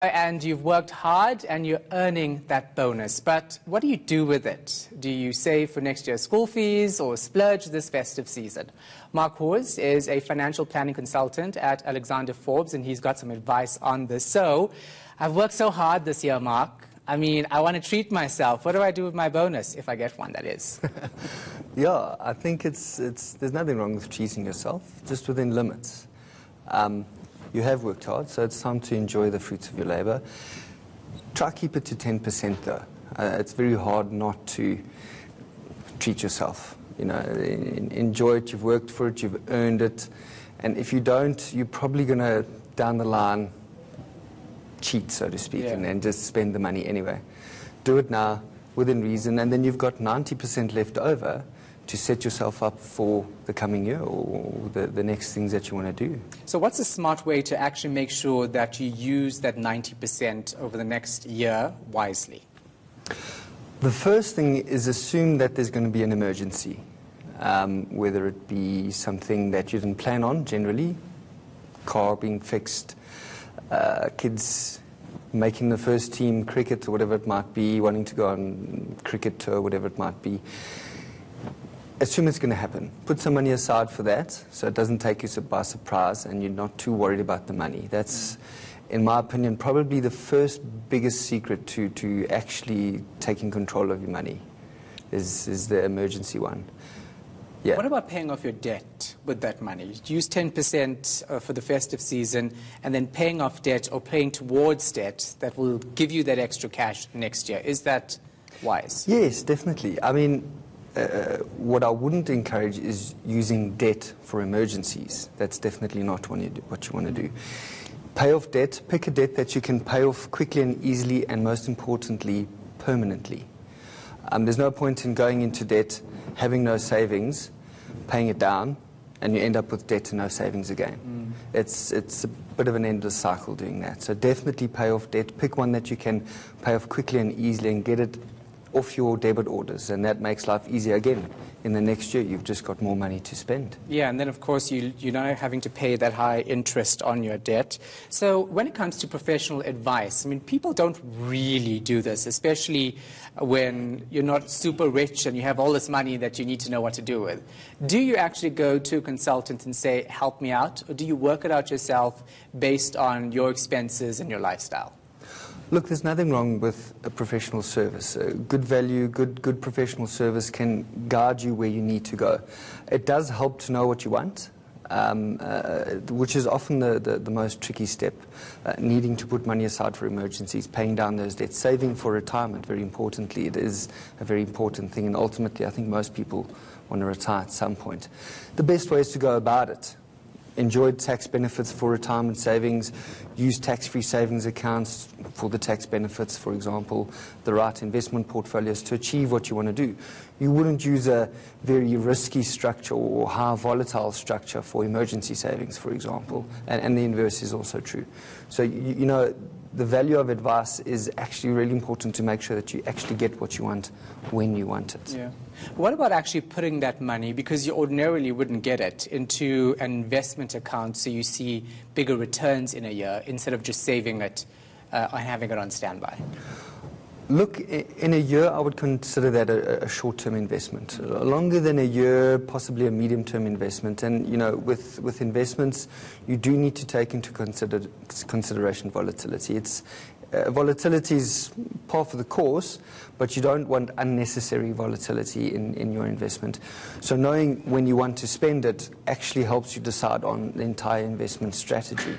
And you've worked hard and you're earning that bonus. But what do you do with it? Do you save for next year's school fees or splurge this festive season? Mark Hawes is a financial planning consultant at Alexander Forbes, and he's got some advice on this. So, I've worked so hard this year, Mark. I mean, I want to treat myself. What do I do with my bonus, if I get one, that is? Yeah, I think there's nothing wrong with treating yourself, just within limits. You have worked hard, so it's time to enjoy the fruits of your labor. Try keep it to 10% though. It's very hard not to treat yourself. You know, enjoy it, you've worked for it, you've earned it. And if you don't, you're probably going to, down the line, cheat, so to speak, and just spend the money anyway. Do it now, within reason, and then you've got 90% left over to set yourself up for the coming year or the next things that you want to do. So what's a smart way to actually make sure that you use that 90% over the next year wisely? The first thing is assume that there's going to be an emergency, whether it be something that you didn't plan on generally, car being fixed, kids making the first team, cricket or whatever it might be, wanting to go on cricket tour, whatever it might be. Assume it's going to happen. Put some money aside for that so it doesn't take you by surprise and you're not too worried about the money. That's, in my opinion, probably the first biggest secret to actually taking control of your money is the emergency one. Yeah. What about paying off your debt with that money? Use 10% for the festive season and then paying off debt or paying towards debt that will give you that extra cash next year. Is that wise? Yes, definitely. I mean, what I wouldn't encourage is using debt for emergencies. That's definitely not what you want to do. Pay off debt. Pick a debt that you can pay off quickly and easily, and most importantly, permanently. There's no point in going into debt, having no savings, paying it down, and you end up with debt and no savings again. It's a bit of an endless cycle doing that. So definitely pay off debt. Pick one that you can pay off quickly and easily and get it off your debit orders, and that makes life easier again. In the next year, you've just got more money to spend. Yeah, and then, of course, you're not having to pay that high interest on your debt. So when it comes to professional advice, I mean, people don't really do this, especially when you're not super rich and you have all this money that you need to know what to do with. Do you actually go to a consultant and say, help me out, or do you work it out yourself based on your expenses and your lifestyle? Look, there's nothing wrong with a professional service. Good value, good professional service can guide you where you need to go. It does help to know what you want, which is often the most tricky step. Needing to put money aside for emergencies, paying down those debts, saving for retirement, very importantly. It is a very important thing, and ultimately I think most people want to retire at some point. The best way is to go about it. Enjoy tax benefits for retirement savings, use tax-free savings accounts for the tax benefits, for example, the right investment portfolios to achieve what you want to do. You wouldn't use a very risky structure or high volatile structure for emergency savings, for example, and the inverse is also true. So, you know, the value of advice is actually really important to make sure that you actually get what you want when you want it. Yeah. What about actually putting that money, because you ordinarily wouldn't get it, into an investment account so you see bigger returns in a year instead of just saving it and having it on standby? Look, in a year, I would consider that a short-term investment. Longer than a year, possibly a medium-term investment. And, you know, with investments, you do need to take into consideration volatility. Volatility is par for the course, but you don't want unnecessary volatility in your investment. So knowing when you want to spend it actually helps you decide on the entire investment strategy.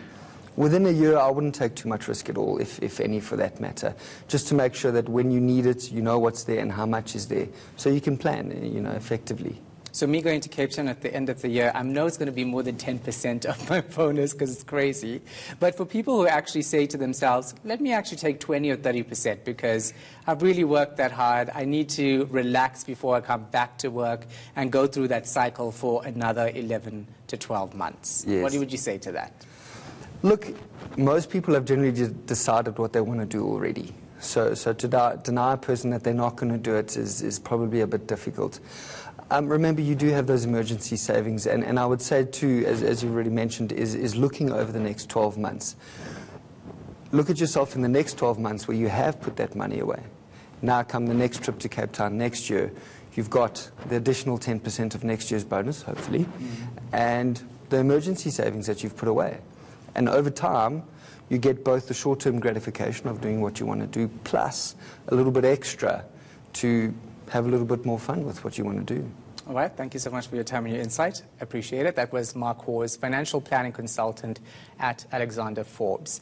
Within a year, I wouldn't take too much risk at all, if any, for that matter, just to make sure that when you need it, you know what's there and how much is there, so you can plan, you know, effectively. So me going to Cape Town at the end of the year, I know it's going to be more than 10% of my bonus because it's crazy. But for people who actually say to themselves, let me actually take 20 or 30% because I've really worked that hard. I need to relax before I come back to work and go through that cycle for another 11 to 12 months. Yes. What would you say to that? Look, most people have generally decided what they want to do already. So to deny a person that they're not going to do it is probably a bit difficult. Remember, you do have those emergency savings, and I would say too, as you already mentioned, is looking over the next 12 months. look at yourself in the next 12 months where you have put that money away. Now come the next trip to Cape Town next year, you've got the additional 10% of next year's bonus, hopefully, and the emergency savings that you've put away. And over time, you get both the short-term gratification of doing what you want to do, plus a little bit extra to have a little bit more fun with what you want to do. All right. Thank you so much for your time and your insight. Appreciate it. That was Mark Hawes, financial planning consultant at Alexander Forbes.